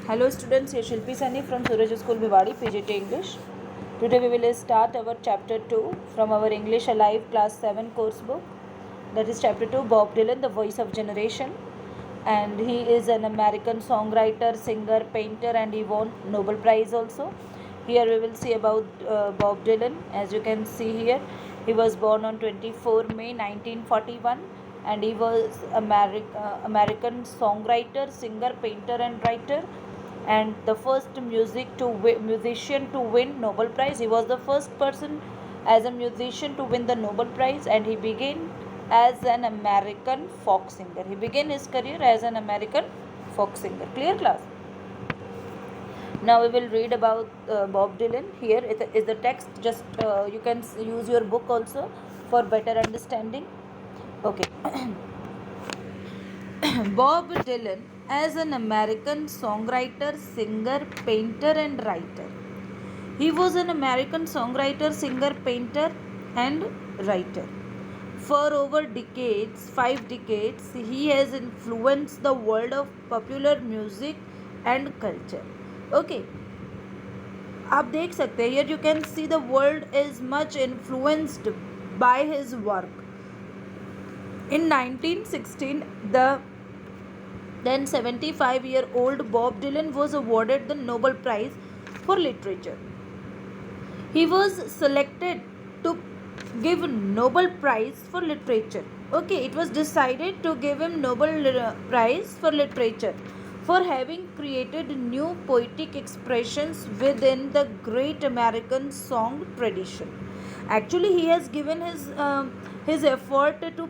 Hello students, here Shilpi Sani from Suraj School Bhiwadi, PGT English. Today we will start our chapter 2 from our English Alive class 7 course book. That is chapter 2, Bob Dylan, the voice of generation. And he is an American songwriter, singer, painter, and he won Nobel Prize also. Here we will see about Bob Dylan. As you can see here, he was born on 24 May 1941 and he was American songwriter, singer, painter, and writer, and the first musician to win Nobel Prize. He was the first person as a musician to win the Nobel Prize, and he began as an American folk singer. He began his career as an American folk singer. Clear, class? Now we will read about Bob Dylan. Here is the text. Just you can use your book also for better understanding. Okay. Bob Dylan as an American songwriter, singer, painter, and writer. He was an American songwriter, singer, painter, and writer. For over decades, 5 decades, he has influenced the world of popular music and culture. Okay, आप देख सकते हैं, here you can see the world is much influenced by his work. In 1916, the then 75-year-old Bob Dylan was awarded the Nobel Prize for Literature. He was selected to give Nobel Prize for Literature. Okay, it was decided to give him Nobel Prize for Literature for having created new poetic expressions within the great American song tradition. Actually, he has given his effort to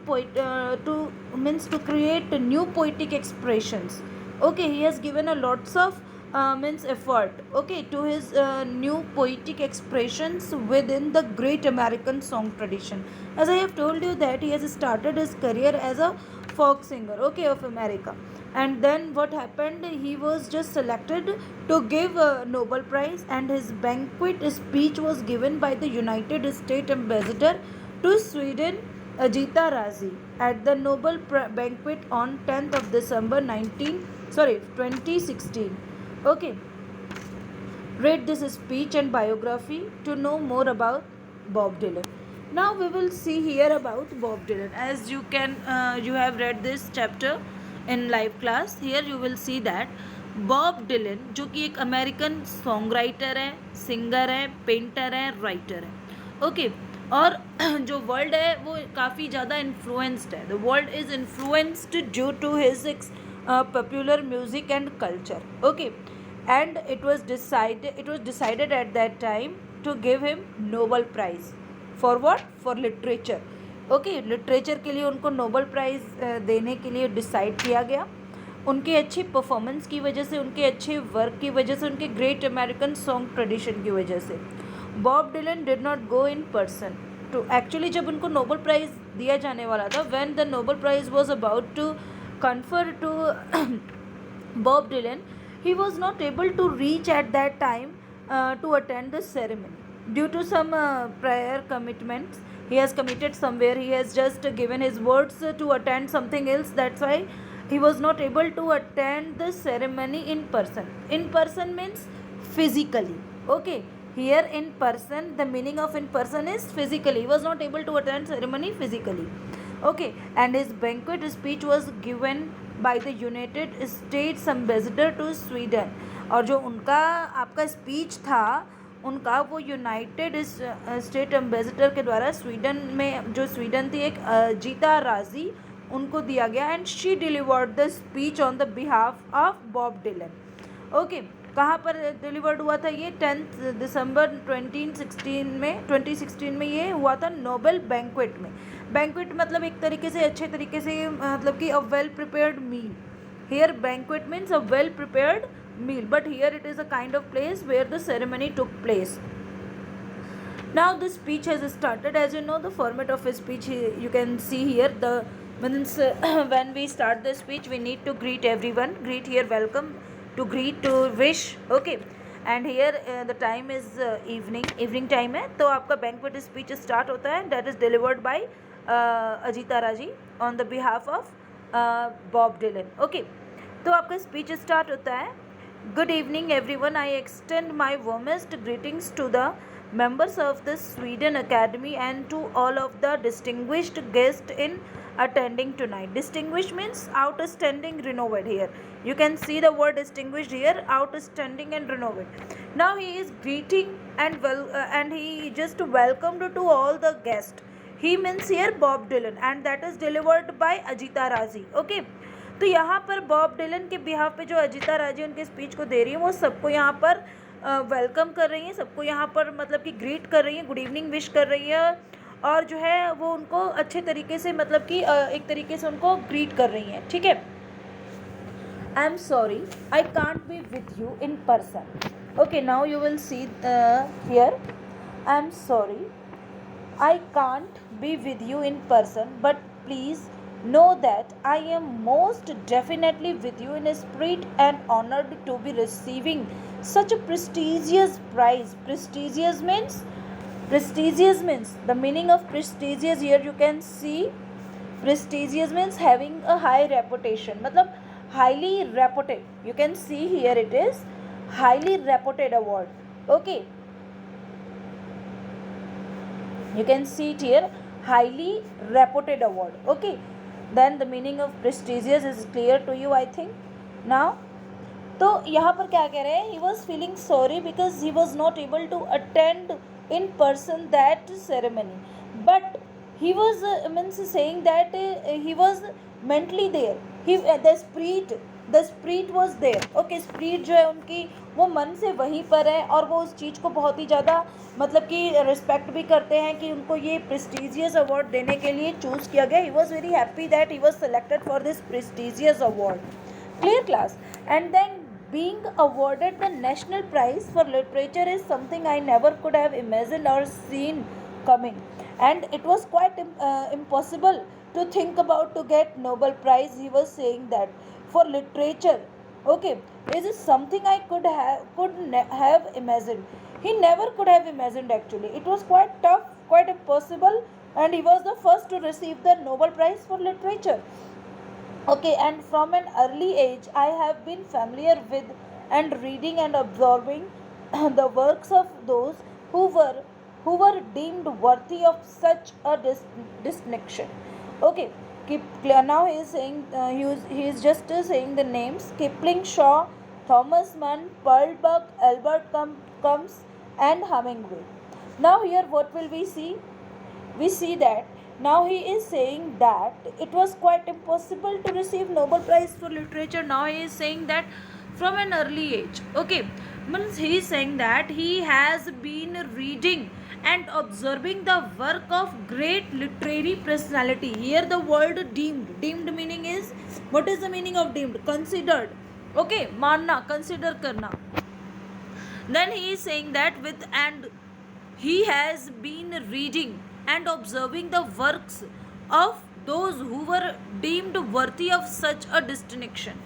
create new poetic expressions. Okay, he has given a lots of effort, okay, to his new poetic expressions within the great American song tradition. As I have told you that he has started his career as a folk singer, okay, of America, and then what happened, he was just selected to give a Nobel Prize, and his banquet speech was given by the United States ambassador to Sweden, Ajita Razi, at the Nobel banquet on 10th of December 2016. Okay, read this speech and biography to know more about Bob Dylan. Now we will see here about Bob Dylan. As you can you have read this chapter in live class. Here you will see that Bob Dylan, जो कि एक American song writer है, singer है, painter है, writer है. Okay, और जो world है वो काफ़ी ज़्यादा इन्फ्लुएंस्ड है. The world is influenced due to his popular music and culture. Okay, and it was decided at that time to give him Nobel Prize for what? For literature. Okay, literature के लिए उनको Nobel Prize देने के लिए decide किया गया. उनके अच्छी परफॉर्मेंस की वजह से, उनके अच्छे वर्क की वजह से, उनके ग्रेट अमेरिकन सॉन्ग ट्रेडिशन की वजह से. Bob Dylan did not go in person to, actually जब उनको नोबल प्राइज़ दिया जाने वाला था, when the Nobel prize was about to confer to Bob Dylan, he was not able to reach at that time to attend the ceremony due to some prior commitments. He has committed somewhere, he has just given his words to attend something else. That's why he was not able to attend the ceremony in person. In person means physically. Okay, here in person, the meaning of in person is physically. He was not able to attend ceremony physically. Okay, and his banquet speech was given by the United States ambassador to Sweden. और जो उनका आपका speech था, उनका वो United state ambassador के द्वारा Sweden में, जो स्वीडन थी, एक अजीता राजी, उनको दिया गया. And she delivered the speech on the behalf of Bob Dylan. Okay, कहाँ पर डिलीवर्ड हुआ था ये? 10 दिसंबर 2016 में ये हुआ था नोबेल बैंक्वेट में. बैंक्वेट मतलब एक तरीके से, अच्छे तरीके से, मतलब कि a well prepared meal. Here banquet means a well prepared meal, but here it is a kind of place where the ceremony took place. Now the speech has started. As you know, the format of a speech, you can see here, the means when we start the speech, we need to greet everyone. Greet here, welcome, to greet, to wish. Okay, and here the time is evening time है, तो आपका banquet speech start होता है. That is delivered by Ajita Raji on the behalf of Bob Dylan. Okay, तो आपका speech start होता है. Good evening, everyone. I extend my warmest greetings to the members of the Sweden Academy and to all of the distinguished guests in attending tonight. Distinguished means outstanding, renowned here. You can see the word distinguished here, outstanding and renowned. Now he is greeting and he just welcomed to all the guests. He means here Bob Dylan and that is delivered by Ajita Razi. Okay. तो यहाँ पर Bob Dylan के behalf पे जो अजिता राजे उनके speech को दे रही है वो सबको यहाँ पर वेलकम कर रही हैं, सबको यहाँ पर मतलब कि ग्रीट कर रही हैं, गुड इवनिंग विश कर रही है और जो है वो उनको अच्छे तरीके से मतलब कि एक तरीके से उनको ग्रीट कर रही हैं. ठीक है. I am sorry I can't be with you in person. Okay, now you will see here. I am sorry I can't be with you in person but please know that I am most definitely with you in spirit and honored to be receiving such a prestigious prize. Prestigious means the meaning of prestigious here you can see. Prestigious means having a high reputation, मतलब highly reputed. You can see here it is highly reputed award. Okay, you can see it here, highly reputed award. Okay, then the meaning of prestigious is clear to you I think now. तो यहाँ पर क्या कह रहे हैं, he was feeling sorry because he was not able to attend in person that ceremony, but he was means saying that he was mentally there. He the spirit was there. Okay, spirit जो है उनकी वो मन से वहीं पर है और वो उस चीज़ को बहुत ही ज़्यादा मतलब कि रिस्पेक्ट भी करते हैं कि उनको ये प्रेस्टिजियस अवार्ड देने के लिए चूज़ किया गया. He was very happy that he was selected for this prestigious award. Clear class. And then being awarded the national prize for literature is something I never could have imagined or seen coming, and it was quite impossible to think about to get Nobel Prize. He was saying that for literature, okay, is it something I could have imagined. He never could have imagined actually. It was quite tough, quite impossible, and he was the first to receive the Nobel Prize for literature. Okay, and from an early age I have been familiar with and reading and absorbing the works of those who were deemed worthy of such a distinction. Okay, now he is saying he is just saying the names: Kipling, Shaw, Thomas Mann, Pearl Buck, Albert Camus and Hemingway. Now here what will we see? We see that now he is saying that it was quite impossible to receive Nobel Prize for literature. Now he is saying that from an early age. Okay, means he is saying that he has been reading and observing the work of great literary personality. Here the word deemed meaning is, what is the meaning of deemed? Considered. Okay, मानना, consider करना. Then he is saying that he has been reading and observing the works of those who were deemed worthy of such a distinction.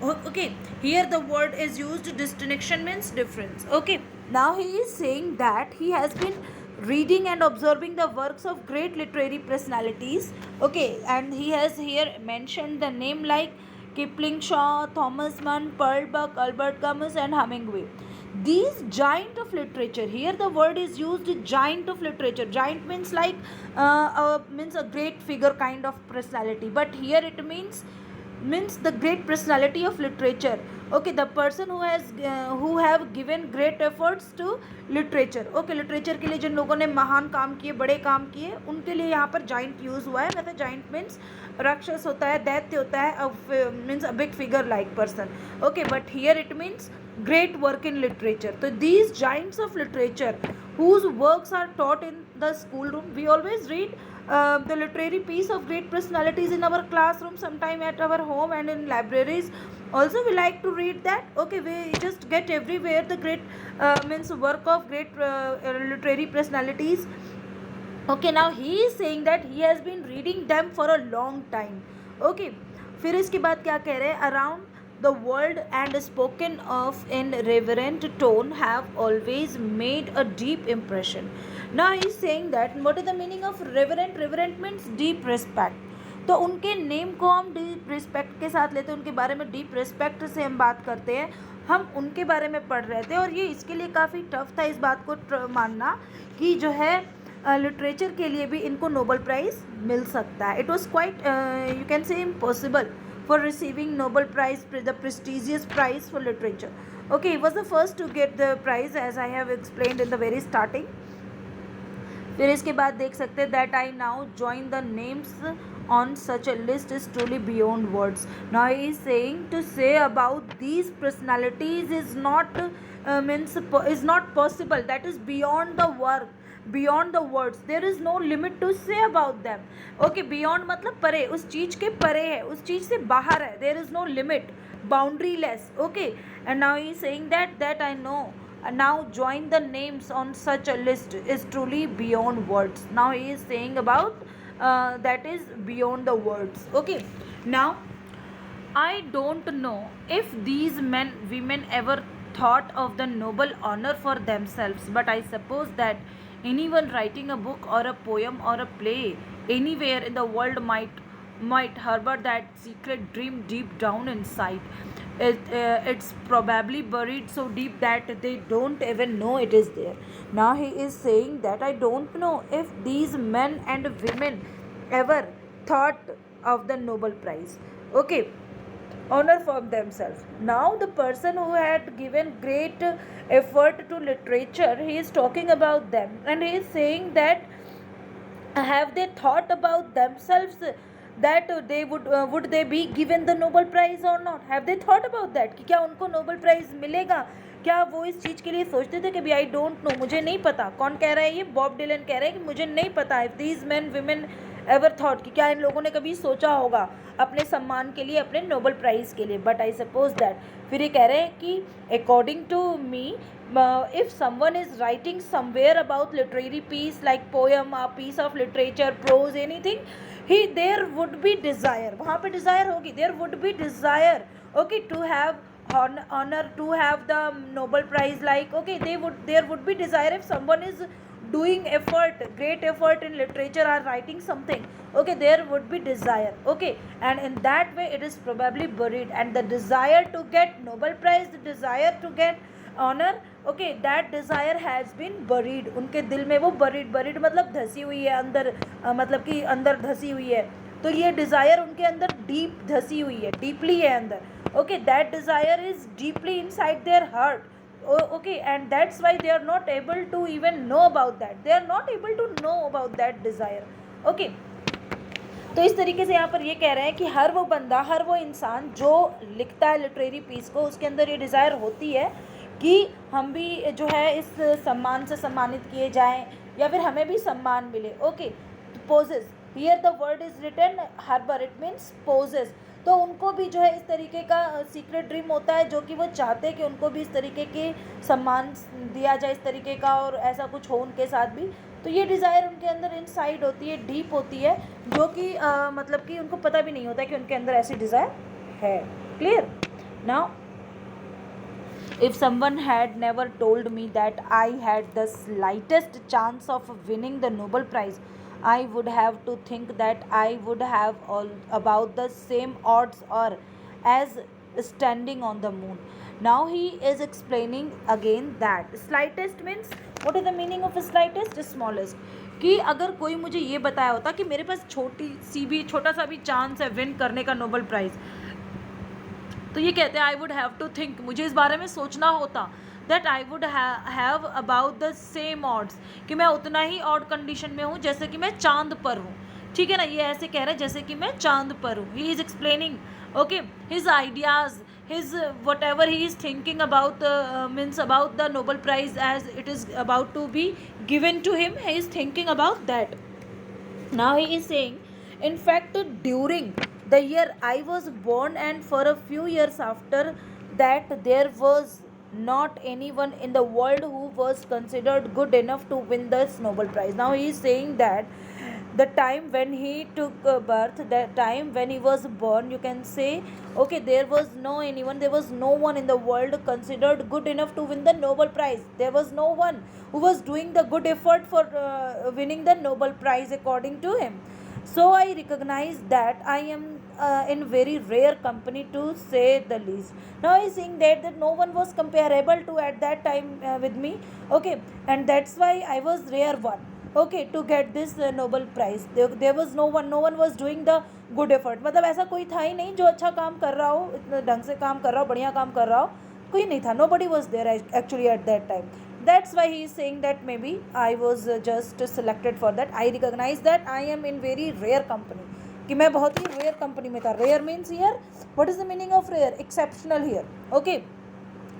Okay, here the word is used, distinction means difference. Okay, now he is saying that he has been reading and observing the works of great literary personalities. Okay, and he has here mentioned the name like Kipling, Shaw, Thomas Mann, Pearl Buck, Albert Camus and Hemingway. These giant of literature, here the word is used, giant of literature. Giant means like means a great figure kind of personality, but here it means the great personality of literature. Okay, the person who have given great efforts to literature. Okay, literature के लिए जिन लोगों ने महान काम किए, बड़े काम किए, उनके लिए यहाँ पर giant यूज़ हुआ है. मतलब giant means राक्षस होता है, दैत्य होता है, means a big figure like person. Okay, but here it means great work in literature. So these giants of literature whose works are taught in the schoolroom, we always read the literary piece of great personalities in our classroom, sometime at our home and in libraries also we like to read that. Okay, we just get everywhere the great means work of great literary personalities. Okay, now he is saying that he has been reading them for a long time. Okay, फिर इसके बाद क्या कह रहे हैं, around the world and spoken of in reverent tone have always made a deep impression. Now he is saying that what is the meaning of reverent? Reverent means deep respect. तो उनके name को हम deep respect के साथ लेते हैं, उनके बारे में डीप रिस्पेक्ट से हम बात करते हैं. हम उनके बारे में पढ़ रहे थे और ये इसके लिए काफ़ी टफ था इस बात को मानना कि जो है लिटरेचर के लिए भी इनको नोबल प्राइज़ मिल सकता है. It was quite you can say impossible for receiving Nobel Prize, the prestigious prize for literature. Okay, he was the first to get the prize as I have explained in the very starting. फिर इसके बाद देख सकते हैं that I now join the names on such a list is truly beyond words. Now he is saying to say about these personalities is not is not possible. That is beyond the work, beyond the words. There is no limit to say about them. Okay, beyond मतलब परे, उस चीज़ के परे है, उस चीज़ से बाहर है. There is no limit, boundaryless. Okay, and now he is saying that I know. Now join the names on such a list is truly beyond words. Now he is saying about that is beyond the words. Okay, now I don't know if these women ever thought of the noble honor for themselves, but I suppose that anyone writing a book or a poem or a play anywhere in the world might harbor that secret dream deep down inside. It's probably buried so deep that they don't even know it is there. Now he is saying that I don't know if these men and women ever thought of the Nobel Prize. Okay, honor for themselves. Now the person who had given great effort to literature, he is talking about them and he is saying that have they thought about themselves that they would they be given the Nobel Prize or not? Have they thought about that कि क्या उनको Nobel Prize मिलेगा? क्या वो इस चीज़ के लिए सोचते थे कि भी आई डोंट नो, मुझे नहीं पता. कौन कह रहा है ये? बॉब डिलन कह रहे हैं कि मुझे नहीं पता. If these man women ever thought कि क्या इन लोगों ने कभी सोचा होगा अपने सम्मान के लिए, अपने नोबल प्राइज़ के लिए. But I suppose that. फिर ये कह रहे हैं कि according to me if someone is writing somewhere about literary piece like poem, a piece of literature, prose, anything, there would be desire. वहाँ पे desire होगी. There would be desire, okay, to have honor, to have the Nobel Prize. Like, okay, there would be desire if someone is doing effort, great effort in literature or writing something. Okay, there would be desire. Okay, and in that way it is probably buried. And the desire to get Nobel Prize, the desire to get honor, okay, that desire has been buried. उनके दिल में वो buried मतलब धसी हुई है अंदर, मतलब कि अंदर धसी हुई है. तो ये डिज़ायर उनके अंदर डीप धसी हुई है, डीपली है अंदर. Okay, that desire is deeply inside their heart. Okay, and that's why they are not able to even know about that. They are not able to know about that desire. Okay, तो इस तरीके से यहाँ पर ये कह रहे हैं कि हर वो बंदा, हर वो इंसान जो लिखता है लिटरेरी पीस को, उसके अंदर ये डिज़ायर होती है कि हम भी जो है इस सम्मान से सम्मानित किए जाएं या फिर हमें भी सम्मान मिले. Okay, possess, here the word is written harbour, it means possess. तो उनको भी जो है इस तरीके का सीक्रेट ड्रीम होता है जो कि वो चाहते हैं कि उनको भी इस तरीके के सम्मान दिया जाए, इस तरीके का, और ऐसा कुछ हो उनके साथ भी. तो ये डिज़ायर उनके अंदर इनसाइड होती है, डीप होती है, जो कि मतलब कि उनको पता भी नहीं होता कि उनके अंदर ऐसी डिज़ायर है. Clear? Now if someone had never told me that I had the slightest chance of winning the Nobel Prize, I would have to think that I would have all about the same odds or as standing on the moon. Now he is explaining again that slightest means, what is the meaning of slightest? Smallest. कि अगर कोई मुझे ये बताया होता कि मेरे पास छोटा सा भी चांस है विन करने का नोबेल प्राइज़, तो ये कहते हैं I would have to think, मुझे इस बारे में सोचना होता, that I would have about the same odds, कि मैं उतना ही ऑड कंडीशन में हूँ जैसे कि मैं चांद पर हूँ. ठीक है ना, ये ऐसे कह रहे हैं जैसे कि मैं चांद पर हूँ. He is explaining, okay, his ideas, his whatever he is thinking about means about the Nobel prize as it is about to be given to him. He is thinking about that. Now he is saying, in fact during the year I was born and for a few years after that there was not anyone in the world who was considered good enough to win this Nobel Prize. Now he is saying that the time when he took birth, that time when he was born, you can say, okay, there was no one in the world considered good enough to win the Nobel Prize. There was no one who was doing the good effort for winning the Nobel Prize according to him. So I recognize that I in very rare company, to say the least. Now he's saying that no one was comparable to at that time with me. Okay, and that's why I was rare one. Okay, to get this Nobel Prize. There was no one was doing the good effort. मतलब ऐसा कोई था ही नहीं जो अच्छा काम कर रहा हो, इतने ढंग से काम कर रहा हो, बढ़िया काम कर रहा हो, कोई नहीं था. Nobody was there actually at that time. That's why he is saying that maybe I was just selected for that. I recognize that I am in very rare company, कि मैं बहुत ही रेयर कंपनी में था. Rare means here, what is the meaning of rare? Exceptional here. Okay,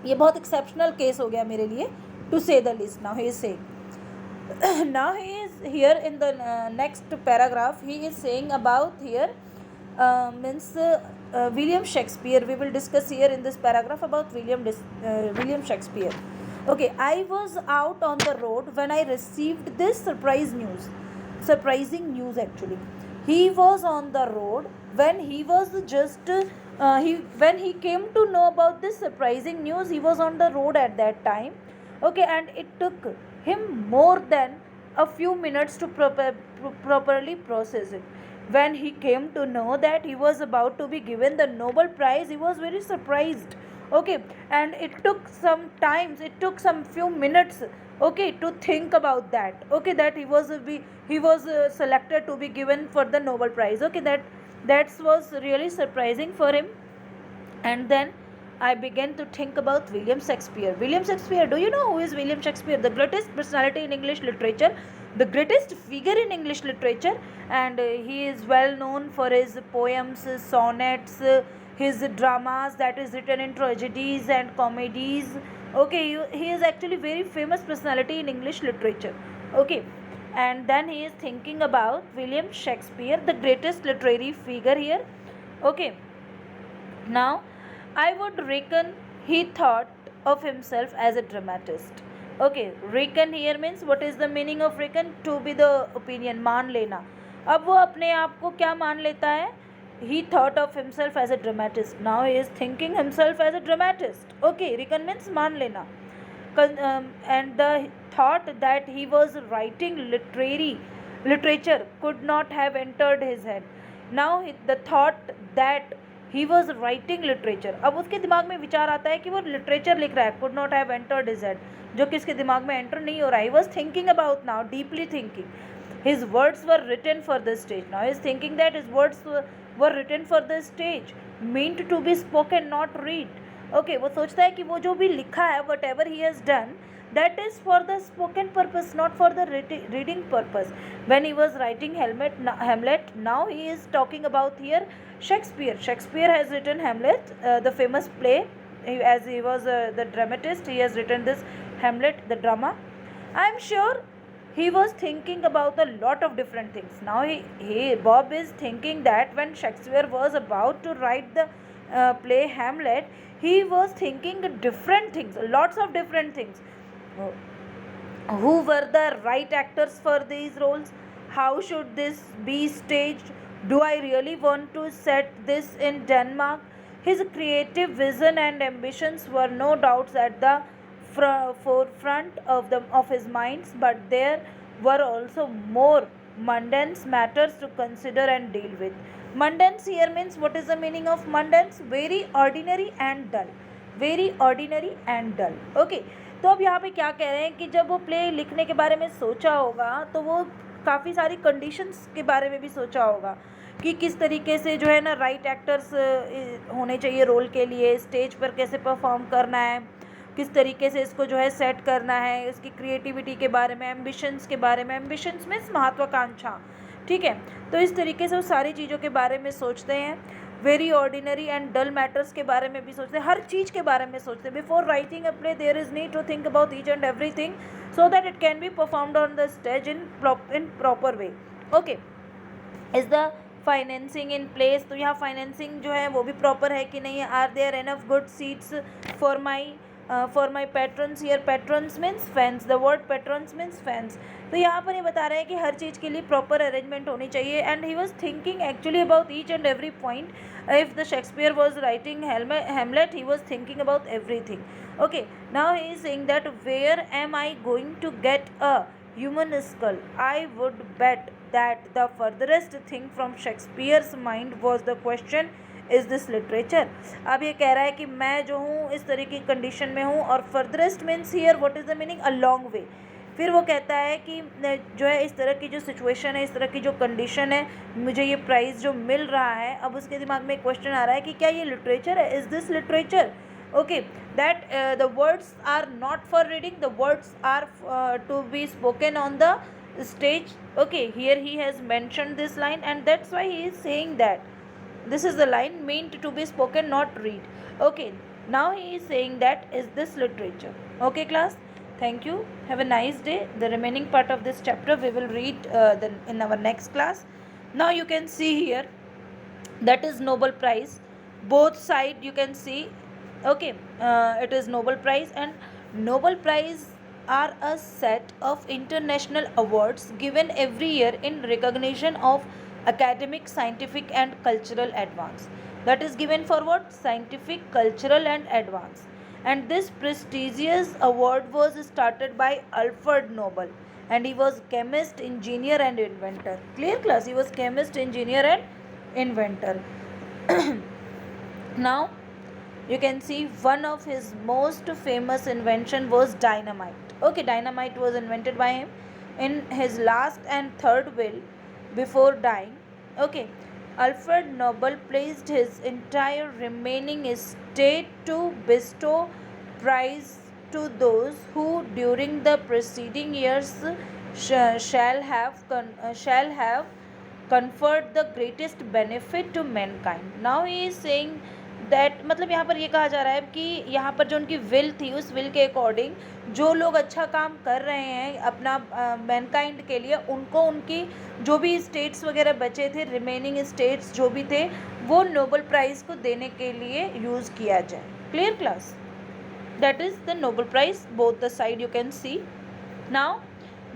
ये बहुत exceptional case हो गया मेरे लिए, टू से the list. Now he is saying, now he is here in the next paragraph, he is saying about here means William Shakespeare. We will discuss here in this paragraph about William Shakespeare. Okay, I was out on the road when I received this surprising news actually. He was on the road when he was just when he came to know about this surprising news. He was on the road at that time. Okay, and it took him more than a few minutes to properly process it. When he came to know that he was about to be given the Nobel Prize, he was very surprised. Okay, and it took some times, it took some few minutes, okay, to think about that. Okay, that he was selected to be given for the Nobel Prize. Okay, that was really surprising for him. And then I began to think about William Shakespeare. William Shakespeare, do you know who is William Shakespeare? The greatest personality in English literature, the greatest figure in English literature, and he is well known for his poems, sonnets, his dramas, that is written in tragedies and comedies. Okay, he is actually very famous personality in English literature. Okay, and then he is thinking about William Shakespeare, the greatest literary figure here. Okay, now I would reckon he thought of himself as a dramatist. Okay, reckon here means, what is the meaning of reckon? To be the opinion, मान लेना. अब वो अपने आप को क्या मान लेता है? He thought of himself as a dramatist. Now he is thinking himself as a dramatist. Okay, reckon means मान लेना. And the thought that he was writing literature could not have entered his head. Now the thought that he was writing literature, अब उसके दिमाग में विचार आता है कि वो लिटरेचर लिख रहा है. Could not have entered his head, जो कि इसके दिमाग में एंटर नहीं हो रहा है. He was thinking about now, deeply thinking. His words were written for the stage. Now he is thinking that his words were written for the stage, meant to be spoken, not read. Okay, वो सोचता है कि वो जो भी लिखा है, whatever he has done, that is for the spoken purpose, not for the reading purpose. When he was writing Hamlet, now he is talking about here Shakespeare. Shakespeare has written Hamlet, the famous play. As he was the dramatist, he has written this Hamlet, the drama. I am sure he was thinking about a lot of different things. Now Bob is thinking that when Shakespeare was about to write the play Hamlet, he was thinking different things, lots of different things. Who were the right actors for these roles? How should this be staged? Do I really want to set this in Denmark? His creative vision and ambitions were no doubts at the forefront of his minds, but there were also more mundane matters to consider and deal with. Mundane here means, what is the meaning of mundane? Very ordinary and dull. Very ordinary and dull. Okay, तो अब यहाँ पे क्या कह रहे हैं कि जब वो प्ले लिखने के बारे में सोचा होगा तो वो काफ़ी सारी कंडीशंस के बारे में भी सोचा होगा कि किस तरीके से जो है ना राइट एक्टर्स होने चाहिए रोल के लिए, स्टेज पर कैसे परफॉर्म करना है, किस तरीके से इसको जो है सेट करना है, इसकी क्रिएटिविटी के बारे में, एम्बिशंस के बारे में. एम्बिशंस मीन्स महत्वाकांक्षा. ठीक है, तो इस तरीके से वो सारी चीज़ों के बारे में सोचते हैं. Very ordinary and dull matters के बारे में भी सोचते हैं, हर चीज़ के बारे में सोचते हैं. Before writing a play there is need to think about each and everything so that it can be performed on the stage in proper way. Okay, is the financing in place? तो यहाँ financing जो है वो भी proper है कि नहीं है. Are there enough good seats for my patrons? Here patrons means fans, the word patrons means fans. तो यहाँ पर ये बता रहे हैं कि हर चीज़ के लिए प्रॉपर अरेंजमेंट होनी चाहिए. And he was thinking actually about each and every point. If the Shakespeare was writing Hamlet, he was thinking about everything. Okay, now he is saying that where am I going to get a human skull? I would bet that the furthest thing from Shakespeare's mind was the question, is this literature? अब ये कह रहा है कि मैं जो हूँ इस तरह की कंडीशन में हूँ, और furtherest means here what is the meaning, a long way. फिर वो कहता है कि जो है इस तरह की जो सिचुएशन है, इस तरह की जो कंडीशन है, मुझे ये प्राइज़ जो मिल रहा है, अब उसके दिमाग में एक क्वेश्चन आ रहा है कि क्या ये लिटरेचर है, is this literature? Okay, that the words are not for reading, the words are to be spoken on the stage. Okay, here he has mentioned this line, and that's why he is saying that this is the line meant to be spoken, not read. Okay, now he is saying that, is this literature? Okay class, thank you, have a nice day. The remaining part of this chapter we will read in our next class. Now you can see here, that is Nobel Prize. Both side you can see. Okay, it is Nobel Prize, and Nobel Prize are a set of international awards given every year in recognition of academic, scientific and cultural advance. That is given for what? Scientific, cultural and advance. And this prestigious award was started by Alfred Nobel, and he was chemist, engineer and inventor. Clear class? He was chemist, engineer and inventor. Now you can see one of his most famous invention was dynamite. Okay, dynamite was invented by him in his last and third will before dying. Okay, Alfred Nobel placed his entire remaining estate to bestow prize to those who during the preceding years shall have conferred the greatest benefit to mankind. Now he is saying that, मतलब यहाँ पर ये कहा जा रहा है कि यहाँ पर जो उनकी विल थी, उस विल के अकॉर्डिंग जो लोग अच्छा काम कर रहे हैं अपना मैनकाइंड के लिए, उनको उनकी जो भी स्टेट्स वगैरह बचे थे, रिमेनिंग स्टेट्स जो भी थे, वो नोबल प्राइज़ को देने के लिए यूज़ किया जाए. Clear class? That is the Nobel prize, both the side you can see. Now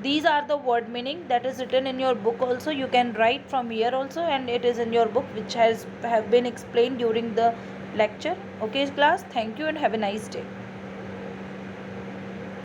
these are the word meaning that is written in your book also. You can write from here also, and it is in your book which have been explained during the lecture. Okay class, thank you and have a nice day.